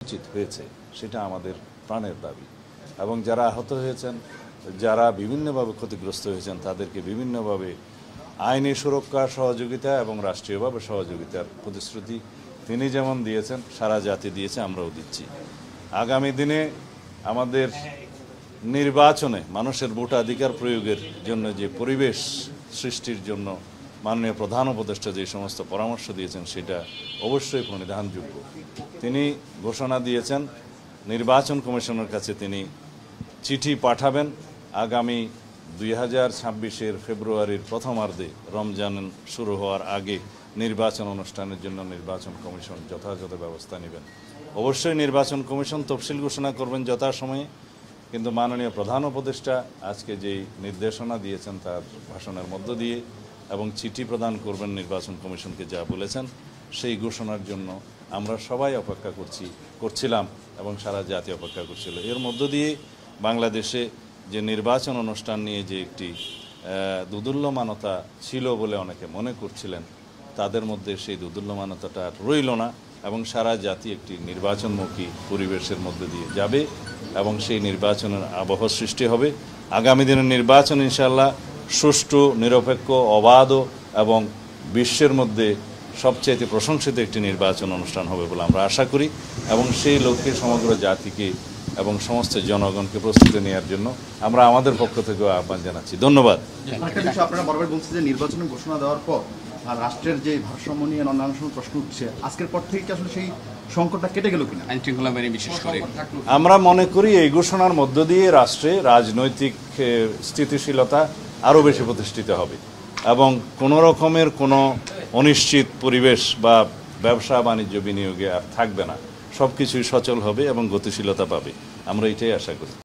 উচিত হয়েছে, সেটা আমাদের প্রাণের দাবি। এবং যারা আহত হয়েছেন, যারা বিভিন্নভাবে ক্ষতিগ্রস্ত হয়েছেন, তাদেরকে বিভিন্নভাবে আইনি সুরক্ষা, সহযোগিতা এবং রাষ্ট্রীয়ভাবে সহযোগিতার প্রতিশ্রুতি তিনি যেমন দিয়েছেন, সারা জাতি দিয়েছে, আমরাও দিচ্ছি। আগামী দিনে আমাদের নির্বাচনে মানুষের ভোটাধিকার প্রয়োগের জন্য যে পরিবেশ সৃষ্টির জন্য মাননীয় প্রধান উপদেষ্টা যে সমস্ত পরামর্শ দিয়েছেন, সেটা অবশ্যই প্রণিধানযোগ্য। তিনি ঘোষণা দিয়েছেন নির্বাচন কমিশনের কাছে তিনি চিঠি পাঠাবেন আগামী 2026-এর ফেব্রুয়ারির প্রথমার্ধে, রমজান শুরু হওয়ার আগে নির্বাচন অনুষ্ঠানের জন্য নির্বাচন কমিশন যথাযথ ব্যবস্থা নেবেন। অবশ্যই নির্বাচন কমিশন তফসিল ঘোষণা করবেন যথাসময়ে, কিন্তু মাননীয় প্রধান উপদেষ্টা আজকে যেই নির্দেশনা দিয়েছেন তার ভাষণের মধ্য দিয়ে এবং চিঠি প্রদান করবেন নির্বাচন কমিশনকে যা বলেছেন, সেই ঘোষণার জন্য আমরা সবাই অপেক্ষা করছিলাম এবং সারা জাতি অপেক্ষা করছিল। এর মধ্য দিয়ে বাংলাদেশে যে নির্বাচন অনুষ্ঠান নিয়ে যে একটি দুদুল্যমানতা ছিল বলে অনেকে মনে করছিলেন, তাদের মধ্যে সেই দুদুল্যমানতাটা রইল না এবং সারা জাতি একটি নির্বাচনমুখী পরিবেশের মধ্যে দিয়ে যাবে এবং সেই নির্বাচনের আবহ সৃষ্টি হবে। আগামী দিনের নির্বাচন ইনশাআল্লাহ সুষ্ঠু, নিরপেক্ষ, অবাধ এবং বিশ্বের মধ্যে সবচেয়ে প্রশংসিত একটি নির্বাচন অনুষ্ঠান হবে বলে আমরা আশা করি এবং সেই লক্ষ্যে সমগ্র জাতিকে এবং সমস্ত জনগণকে প্রস্তুতি নেওয়ার জন্য আমরা আমাদের পক্ষ থেকেও আহ্বান জানাচ্ছি। ধন্যবাদ। আপনারা বারবার বলছেন যে নির্বাচনের ঘোষণা দেওয়ার পর আর রাষ্ট্রের যে ভারসাম্য নিয়ে অন্যান্য সময় প্রশ্ন উঠছে, আজকের পর থেকে আসলে সেই সংকটটা কেটে গেল কিনা আইন শৃঙ্খলা বাহিনী বিশেষ করে? আমরা মনে করি এই ঘোষণার মধ্য দিয়ে রাষ্ট্রে রাজনৈতিক স্থিতিশীলতা আরও বেশি প্রতিষ্ঠিত হবে এবং কোনো রকমের কোনো অনিশ্চিত পরিবেশ বা ব্যবসা বাণিজ্য বিনিয়োগে আর থাকবে না। সব কিছুই সচল হবে এবং গতিশীলতা পাবে, আমরা এটাই আশা করি।